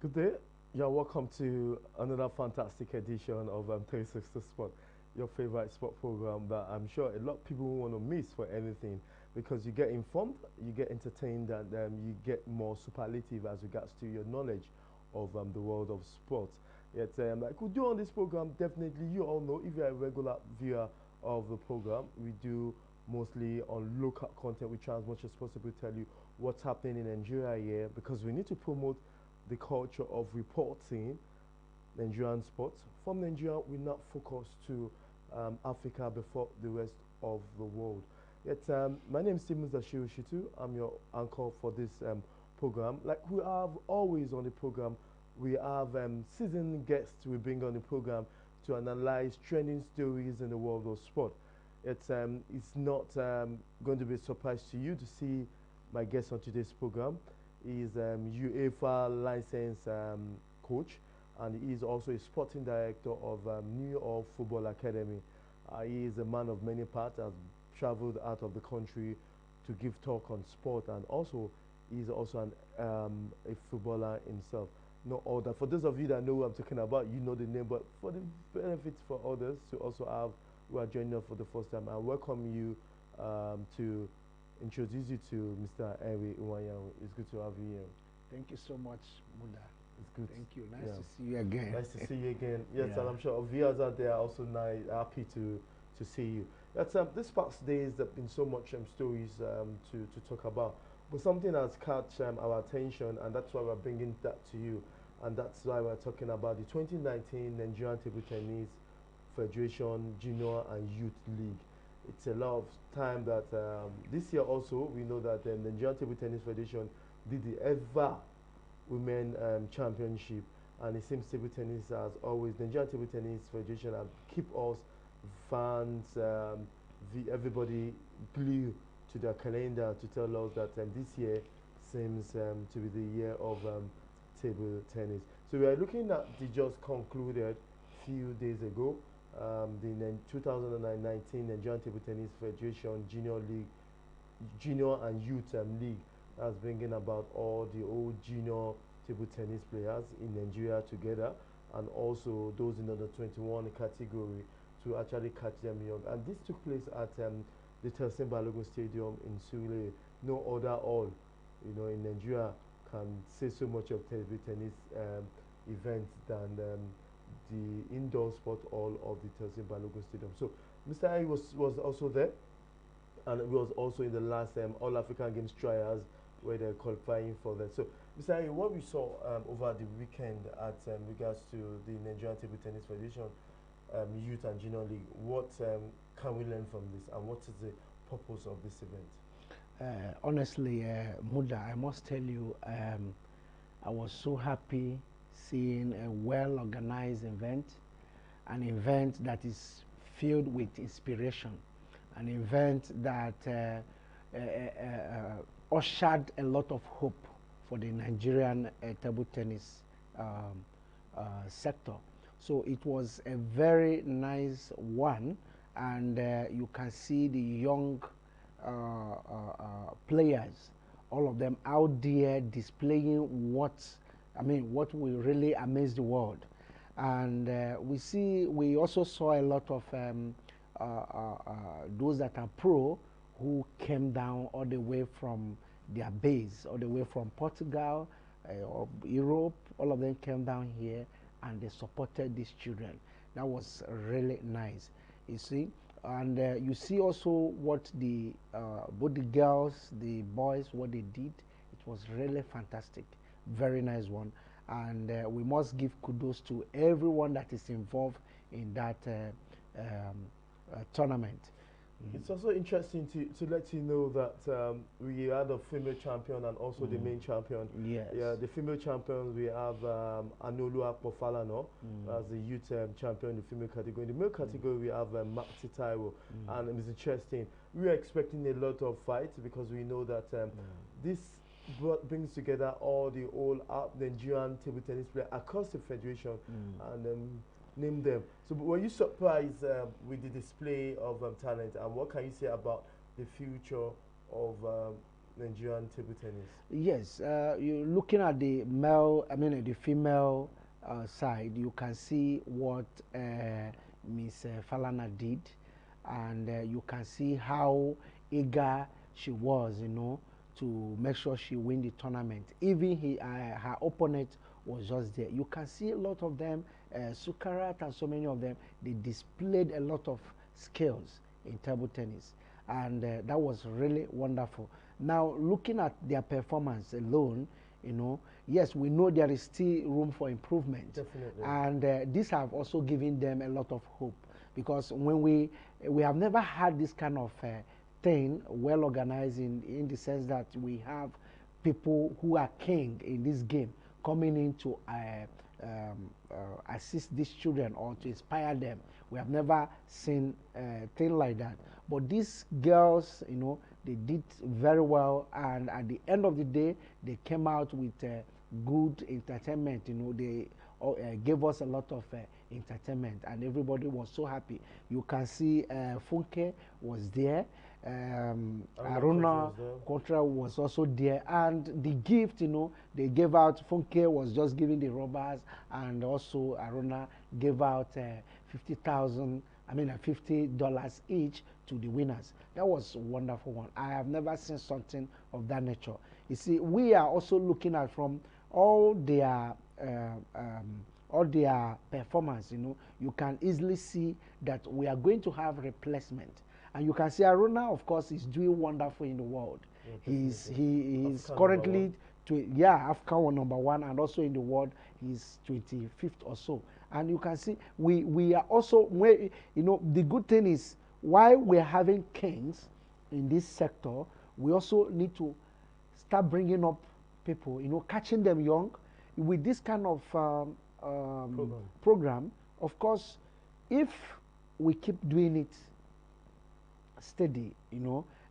Good day. Yeah, welcome to another fantastic edition of 360 Sport, your favorite sport program that I'm sure a lot of people won't want to miss for anything because you get informed, you get entertained, and you get more superlative as regards to your knowledge of the world of sports. Yet, like we do on this program, definitely you all know if you're a regular viewer of the program, we do mostly on local content. We try as much as possible to tell you what's happening in Nigeria here because we need to promote the culture of reporting Nigerian sports. From Nigeria, we now focus to Africa before the rest of the world. Yet, my name is Stephen Zashiru Shitu. I'm your anchor for this program. Like we have always on the program, we have seasoned guests we bring on the program to analyze trending stories in the world of sport. It's not going to be a surprise to you to see my guest on today's program. He's UEFA licensed coach, and he is also a sporting director of New York Football Academy. He is a man of many parts, has traveled out of the country to give talk on sport, and also he's also a footballer himself. No other. For those of you that know who I'm talking about, you know the name, but for the benefits for others to also have who are joining us for the first time, I welcome you to introduce you to Mr. Henry Uwayan. It's good to have you here. Thank you so much, Muda. It's good. Thank you. Nice Yeah. to see you again. Nice to see you again. Yes, Yeah. and I'm sure our viewers out there are also happy to see you. That's this past days there have been so much stories to talk about, but something has caught our attention, and that's why we're bringing that to you, and that's why we're talking about the 2019 Nigerian Table Tennis Federation Junior and Youth League. It's a lot of time that this year also we know that the Nigerian Table Tennis Federation did the ever women championship, and it seems table tennis has always Nigerian Table Tennis Federation have keep us fans everybody glued to their calendar to tell us that this year seems to be the year of table tennis. So we are looking at the just concluded few days ago the 2019 Nigerian Table Tennis Federation Junior League, Junior and Youth League, that's bringing about all the old junior table tennis players in Nigeria together, and also those in the 21 category to actually catch them young. And this took place at the Telsin Balogun Stadium in Surulere. No other hall, in Nigeria can say so much of table tennis events than the indoor sport hall of the Telsin Balogun Stadium. So Mr. I was also there, and it was also in the last All African Games trials where they're qualifying for that. So Mr. I, what we saw over the weekend at regards to the Nigerian Table Tennis Federation Youth and Junior League, what can we learn from this, and what is the purpose of this event? Honestly, Muda, I must tell you, I was so happy seeing a well-organized event, an event that is filled with inspiration, an event that ushered a lot of hope for the Nigerian table tennis sector. So it was a very nice one, and you can see the young players, all of them out there displaying what will really amaze the world. And we also saw a lot of those that are pro who came down all the way from their base, all the way from Portugal or Europe. All of them came down here and they supported these children. That was really nice, you see. And you see also what both the girls, the boys, what they did. It was really fantastic, very nice one. And we must give kudos to everyone that is involved in that tournament. It's also interesting to let you know that we had a female champion and also the main champion. Yes. Yeah, the female champions, we have Anolu Akpofalano as the youth champion in the female category. In the male category, we have Maxi Taiwo, and it's interesting. We are expecting a lot of fights because we know that this brings together all the old Nigerian table tennis players across the federation and name them. So were you surprised with the display of talent, and what can you say about the future of Nigerian table tennis? Yes, you looking at the male, I mean the female side, you can see what Miss Falana did, and you can see how eager she was, to make sure she win the tournament. Even her opponent was just there. You can see a lot of them, Sukarat and so many of them, they displayed a lot of skills in table tennis, and that was really wonderful. Now, looking at their performance alone, yes, we know there is still room for improvement. Definitely. And these have also given them a lot of hope, because when we have never had this kind of thing well organized in the sense that we have people who are king in this game coming in to assist these children or to inspire them. We have never seen a thing like that. But these girls, they did very well, and at the end of the day, they came out with good entertainment. They gave us a lot of entertainment, and everybody was so happy. You can see Funke was there. Aruna Contra was also there, and the gift, they gave out. Funke was just giving the robbers, and also Aruna gave out $50 each to the winners. That was a wonderful one. I have never seen something of that nature. You see, we are also looking at from all their performance. You can easily see that we are going to have replacement. And you can see Aruna, of course, is doing wonderful in the world. Yeah, he's currently African #1, and also in the world he's 25th or so. And you can see we are also, the good thing is, while we're having kings in this sector, we also need to start bringing up people, catching them young with this kind of program. Of course, if we keep doing it steady,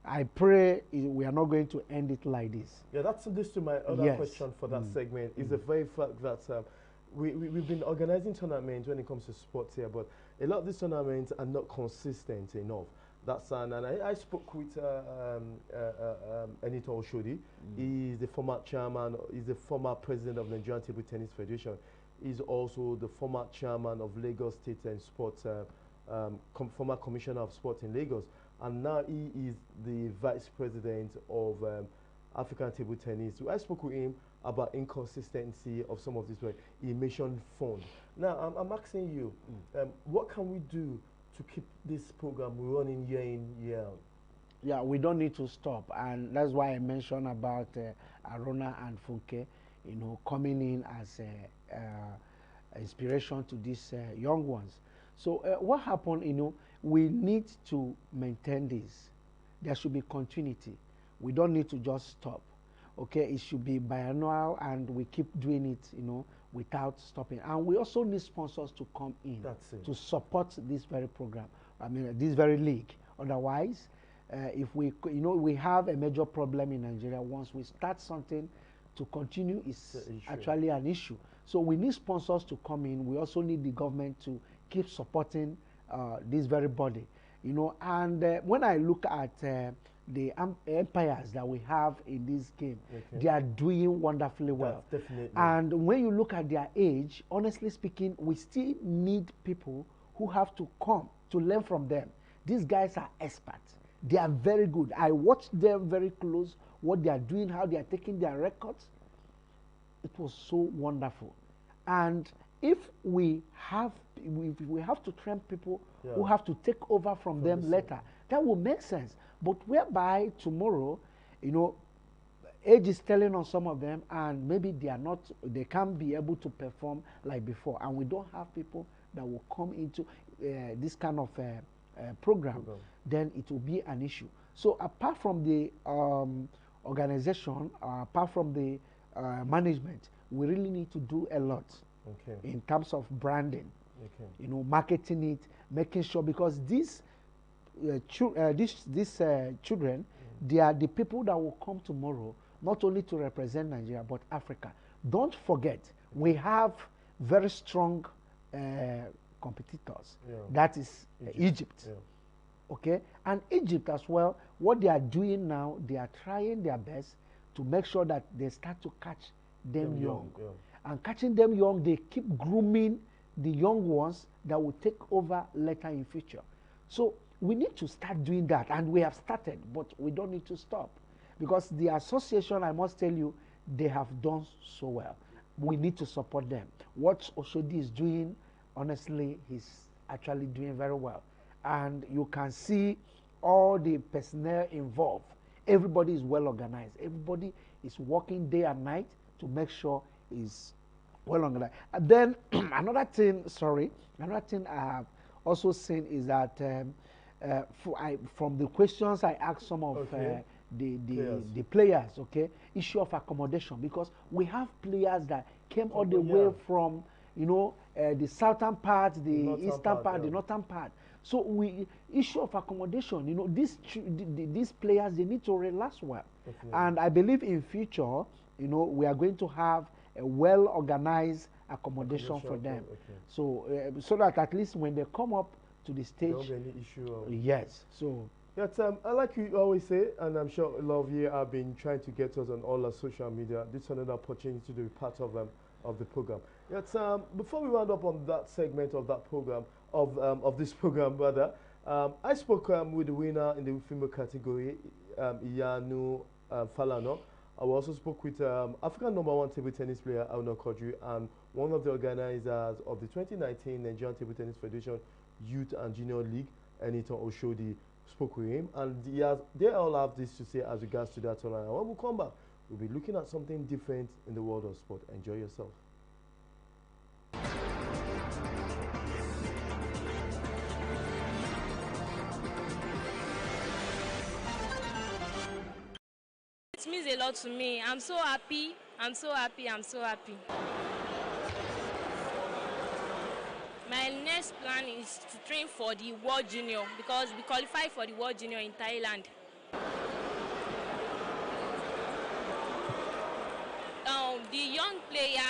I pray we are not going to end it like this. Yeah, that's this to my other question for that segment. Is the very fact that we've been organizing tournaments when it comes to sports here, but a lot of these tournaments are not consistent enough. That's and I spoke with Anita Oshodi. He's the former chairman, he's the former president of Nigerian Table Tennis Federation. He's also the former chairman of Lagos State and Sports, former commissioner of sport in Lagos. And now he is the vice president of African Table Tennis. So I spoke with him about inconsistency of some of this work. He mentioned fund. Now I'm asking you, what can we do to keep this program running year in, year out? Yeah, we don't need to stop, and that's why I mentioned about Aruna and Funke, coming in as inspiration to these young ones. So what happened, we need to maintain this. There should be continuity. We don't need to just stop. Okay, it should be biannual, and we keep doing it, without stopping. And we also need sponsors to come in to support this very program. This very league. Otherwise, if we, we have a major problem in Nigeria. Once we start something, to continue is actually an issue. So we need sponsors to come in. We also need the government to keep supporting this very body, And when I look at the empires that we have in this game, they are doing wonderfully well. Definitely. And when you look at their age, honestly speaking, we still need people who have to come to learn from them. These guys are experts. They are very good. I watch them very close, what they are doing, how they are taking their records. It was so wonderful. And if we have to train people who have to take over from them later, that will make sense. But whereby tomorrow, age is telling on some of them, and maybe they can't be able to perform like before, and we don't have people that will come into this kind of program, then it will be an issue. So apart from the organization, apart from the management, we really need to do a lot in terms of branding, marketing it, making sure, because these children, they are the people that will come tomorrow, not only to represent Nigeria, but Africa. Don't forget, we have very strong competitors. That is Egypt. Okay, and Egypt as well, what they are doing now, they are trying their best to make sure that they start to catch them young. And catching them young, they keep grooming the young ones that will take over later in future. So we need to start doing that, and we have started, but we don't need to stop. Because the association, I must tell you, they have done so well. We need to support them. What Oshodi is doing, honestly, he's actually doing very well. And you can see all the personnel involved. Everybody is well organized. Everybody is working day and night to make sure is well organized. And then another thing I have also seen is that from the questions I asked some of the players, okay, issue of accommodation, because we have players that came all the way from, you know, the southern part, the eastern part, the northern part. So we issue of accommodation, you know, these players, they need to relax well. Definitely. And I believe in future, you know, we are going to have a well organized accommodation for them. Okay. So so that at least when they come up to the stage, don't be any issue. Yes. So yeah, I like you always say, and I'm sure a lot of you have been trying to get us on all our social media. This is another opportunity to be part of the program. Yes, before we round up on that segment of that program, of this program rather, I spoke with the winner in the female category, Iyanu Falano. I also spoke with African #1 table tennis player Auna Kodri and one of the organizers of the 2019 Nigerian Table Tennis Federation Youth and Junior League, Eniton Oshodi. Spoke with him, and they all have this to say as regards to that tournament. And when we come back, we'll be looking at something different in the world of sport. Enjoy yourself. It means a lot to me. I'm so happy. I'm so happy. I'm so happy. My next plan is to train for the World Junior because we qualify for the World Junior in Thailand. The young player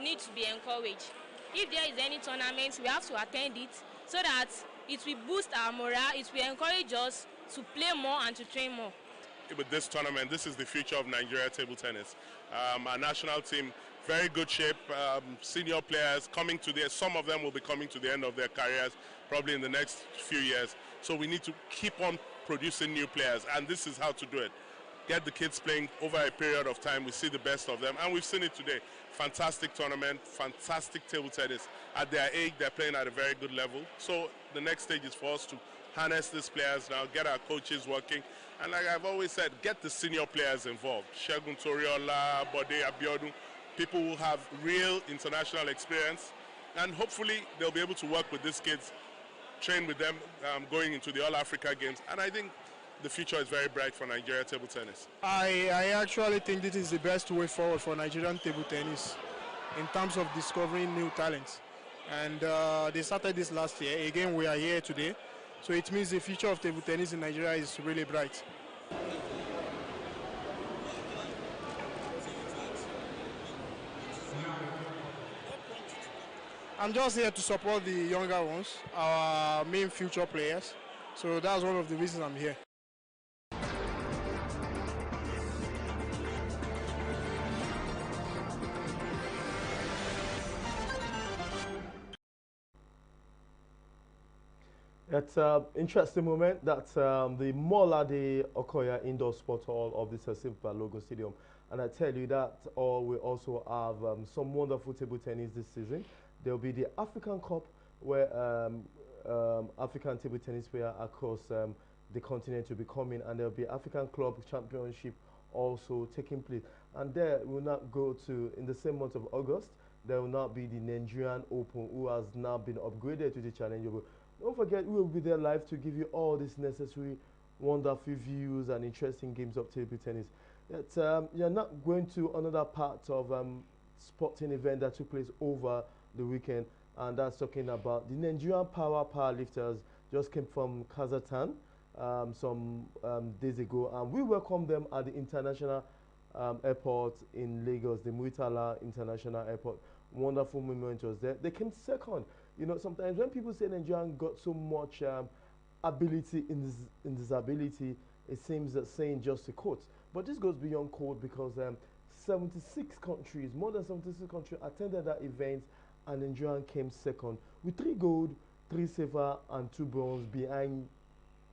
needs to be encouraged. If there is any tournament, we have to attend it so that it will boost our morale, it will encourage us to play more and to train more. With this tournament, this is the future of Nigeria table tennis. Our national team, very good shape, senior players coming to some of them will be coming to the end of their careers probably in the next few years. So we need to keep on producing new players, and this is how to do it. Get the kids playing over a period of time. We see the best of them, and we've seen it today. Fantastic tournament, fantastic table tennis. At their age, they're playing at a very good level. So the next stage is for us to harness these players now, get our coaches working, and like I've always said, get the senior players involved. Shegun Toriola, Bode Abiodun, people who have real international experience, and hopefully they'll be able to work with these kids, train with them going into the All-Africa Games, and I think the future is very bright for Nigeria table tennis. I actually think this is the best way forward for Nigerian table tennis in terms of discovering new talents. And they started this last year. Again, we are here today. So it means the future of table tennis in Nigeria is really bright. I'm just here to support the younger ones, our main future players. So that's one of the reasons I'm here. It's an interesting moment. That's the Molade Okoya Indoor Sport Hall of the Simpa Logo Stadium. And I tell you that we also have some wonderful table tennis this season. There will be the African Cup where African table tennis players across the continent will be coming, and there will be African Club Championship also taking place. And there will not go to, in the same month of August, there will not be the Nigerian Open, who has now been upgraded to the Challenger. Don't forget, we will be there live to give you all these necessary, wonderful views and interesting games of table tennis. You're not going to another part of sporting event that took place over the weekend, and that's talking about the Nigerian powerlifters just came from Kazakhstan some days ago, and we welcomed them at the international airport in Lagos, the Muitala International Airport. Wonderful moment was there. They came second. You know, sometimes when people say Nigeria got so much ability in disability, it seems that saying just a quote. But this goes beyond quote because 76 countries, more than 76 countries attended that event, and Nigeria came second with 3 gold, 3 silver, and 2 bronze behind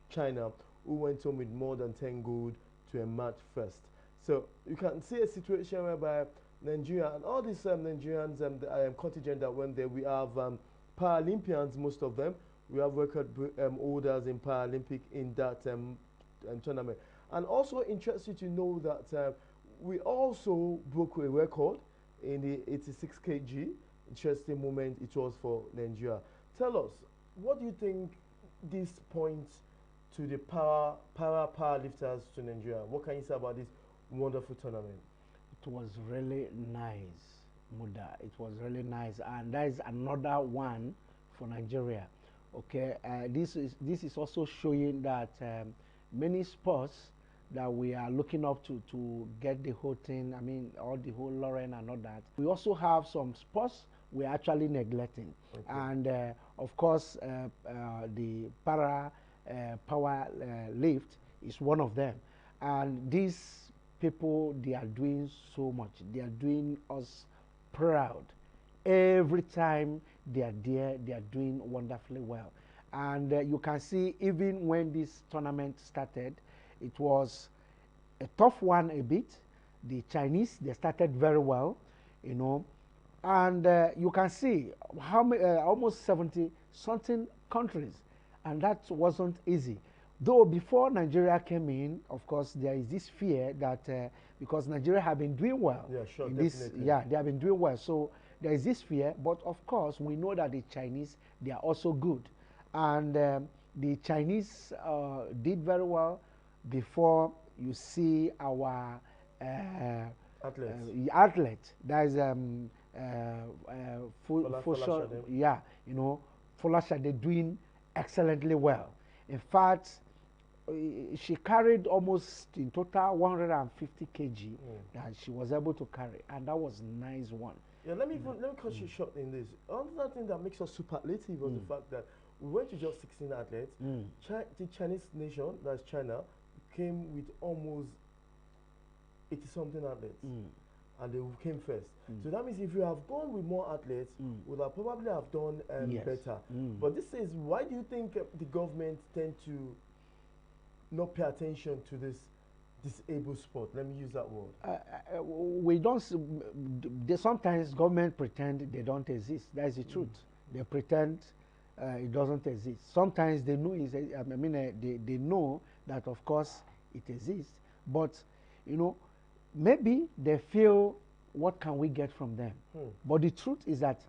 China, who went home with more than 10 gold to emerge first. So you can see a situation whereby Nigeria and all these Nigerians the contingent that went there, we have Paralympians, most of them. We have record holders in Paralympic in that tournament. And also interesting to know that we also broke a record in the 86 kg. Interesting moment it was for Nigeria. Tell us, what do you think this points to the powerlifters to Nigeria? What can you say about this wonderful tournament? It was really nice, Muda. It was really nice, and that is another one for Nigeria. Okay, this is also showing that many sports that we are looking up to get the whole thing. I mean, all the whole Lauren and all that. We also have some sports we're actually neglecting, okay. And of course, the power lift is one of them. And these people, they are doing so much. They are doing us proud. Every time they are there, they are doing wonderfully well. And you can see, even when this tournament started, it was a tough one a bit. The Chinese, they started very well, you know. And you can see how almost 70-something countries, and that wasn't easy. Though before Nigeria came in, of course, there is this fear that because Nigeria have been doing well. Yeah, sure, definitely. Yeah, they have been doing well. So there is this fear, but of course, we know that the Chinese, they are also good. And the Chinese did very well before you see our athlete. That is yeah, you know, Folasha, they're doing excellently well. In fact, she carried almost in total 150 kg that she was able to carry, and that was a nice one. Yeah, let me cut you short in this. Another thing that makes us superlative was the fact that we went to just 16 athletes. The Chinese nation, that's China, came with almost 80-something athletes. And they came first. So that means if you have gone with more athletes, would have probably have done yes. better. But this is, why do you think the government tend to not pay attention to this disabled sport? Let me use that word. We don't, sometimes government pretend they don't exist. That's the truth. They pretend it doesn't exist. Sometimes they know, they know that of course it exists, but you know, maybe they feel, what can we get from them? But the truth is that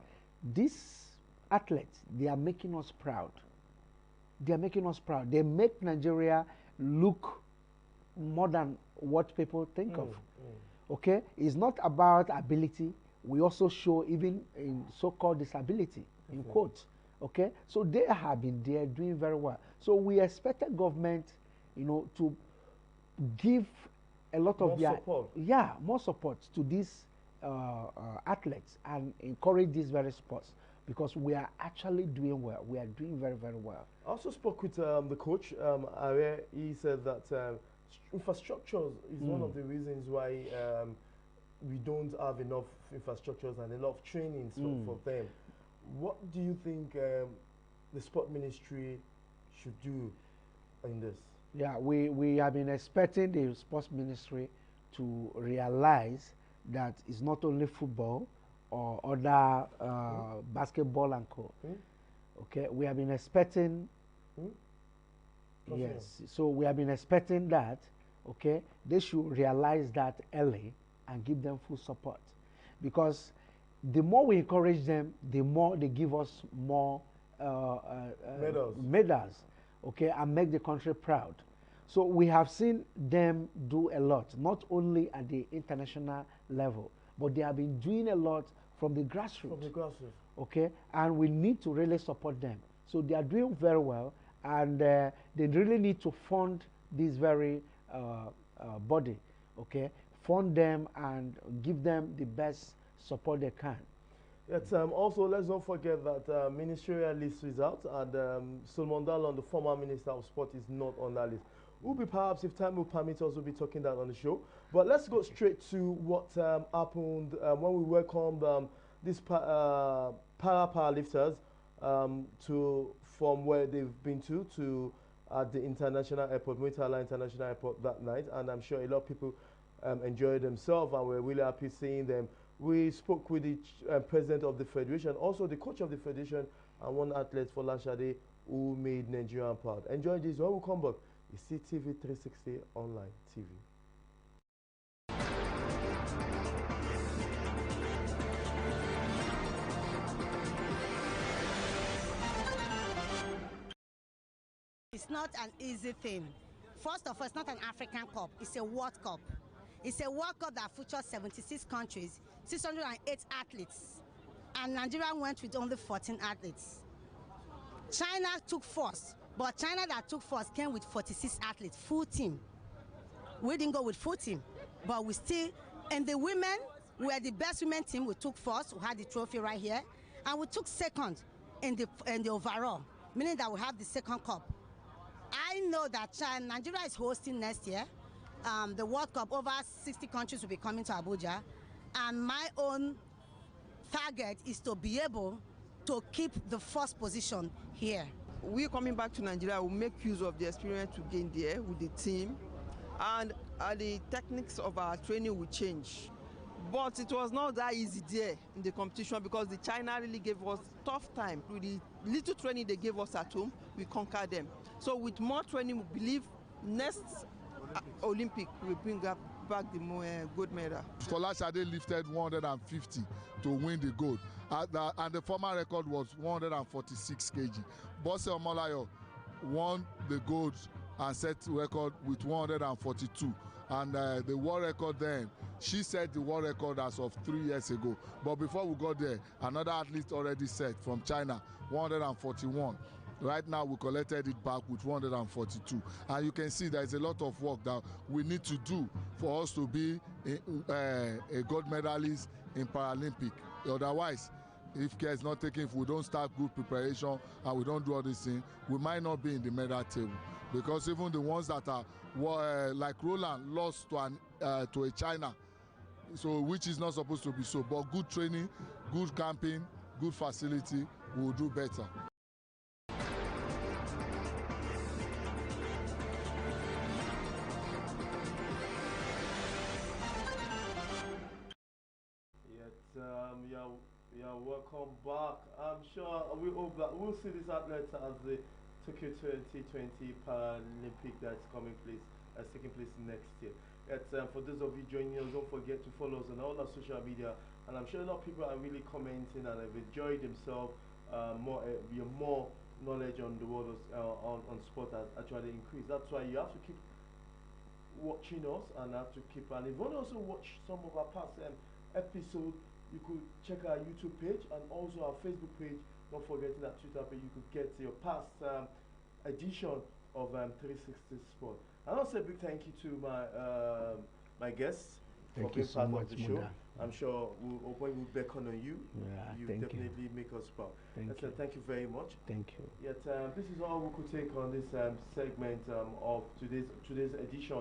these athletes, they are making us proud. They are making us proud. They make Nigeria look more than what people think of. Okay? It's not about ability. We also show even in so-called disability, in quotes. Okay? So they have been there doing very well. So we expected government, you know, to give a lot of their support. Yeah, more support to these athletes and encourage these very sports, because we are actually doing well. We are doing very, very well. I also spoke with the coach. He said that infrastructure is one of the reasons why we don't have enough infrastructures and a lot of trainings for them. What do you think the sport ministry should do in this? Yeah, we have been expecting the sports ministry to realize that it's not only football or other basketball and co. Okay, we have been expecting. Yes, so we have been expecting that. Okay, they should realize that early and give them full support, because the more we encourage them, the more they give us more medals. Okay, and make the country proud. So we have seen them do a lot, not only at the international level, but they have been doing a lot from the grassroots. From the grassroots. Okay, and we need to really support them. So they are doing very well, and they really need to fund this very body. Okay, fund them and give them the best support they can. Yet, also, let's not forget that ministerial list is out, and Solomon Dalon, the former Minister of Sport, is not on that list. We'll be perhaps, if time will permit us, we'll be talking that on the show. But let's go straight to what happened when we welcomed these para powerlifters from where they've been to at the international airport, Muitala International Airport that night, and I'm sure a lot of people enjoyed themselves, and we're really happy seeing them. We spoke with the president of the federation, also the coach of the federation, and one athlete for Lashade who made Nigeria proud. Enjoy this. When we come back, you see TV360 online TV. It's not an easy thing. First of all, it's not an African Cup, it's a World Cup. It's a World Cup that features 76 countries, 608 athletes, and Nigeria went with only 14 athletes. China took first, but China that took first came with 46 athletes, full team. We didn't go with full team, but we still, and the women, we were the best women team. We took first, we had the trophy right here, and we took second in the overall, meaning that we have the second cup. I know that Nigeria is hosting next year the World Cup. Over 60 countries will be coming to Abuja, and my own target is to be able to keep the first position here. We coming back to Nigeria will make use of the experience we gained there with the team, and the techniques of our training will change. But it was not that easy there in the competition because the China really gave us tough time. With the little training they gave us at home, we conquered them. So with more training, we believe next Olympic will bring back the gold medal. Folashade lifted 150 to win the gold, and the former record was 146 kg. Bose Omolayo won the gold and set record with 142, and the world record then, she set the world record as of 3 years ago. But before we got there, another athlete already set from China, 141. Right now we collected it back with 142, and you can see there is a lot of work that we need to do for us to be a gold medalist in Paralympic. Otherwise, if care is not taken, if we don't start good preparation and we don't do all these things, we might not be in the medal table. Because even the ones that are like Roland lost to a China, so which is not supposed to be so. But good training, good camping, good facility, we will do better. Yeah, welcome back. I'm sure we hope that we'll see these athletes as the Tokyo 2020 Paralympic that's taking place next year. For those of you joining us, don't forget to follow us on all our social media, and I'm sure a lot of people are really commenting and have enjoyed themselves. More knowledge on the world of, on sport has actually increased. That's why you have to keep watching us and have to keep. And if you want to also watch some of our past episodes, you could check our YouTube page and also our Facebook page. Not forgetting that Twitter page, you could get your past edition of 360 Sport. And also a big thank you to my guests for being part of the show. I'm sure when we beckon on you, you definitely make us proud. Thank you very much. Thank you. Yet this is all we could take on this segment of today's edition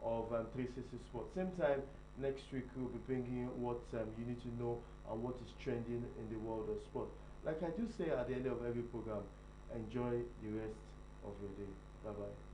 of 360 Sport. Same time next week we'll be bringing you what you need to know and what is trending in the world of sport. Like I do say at the end of every program, enjoy the rest of your day. Bye bye.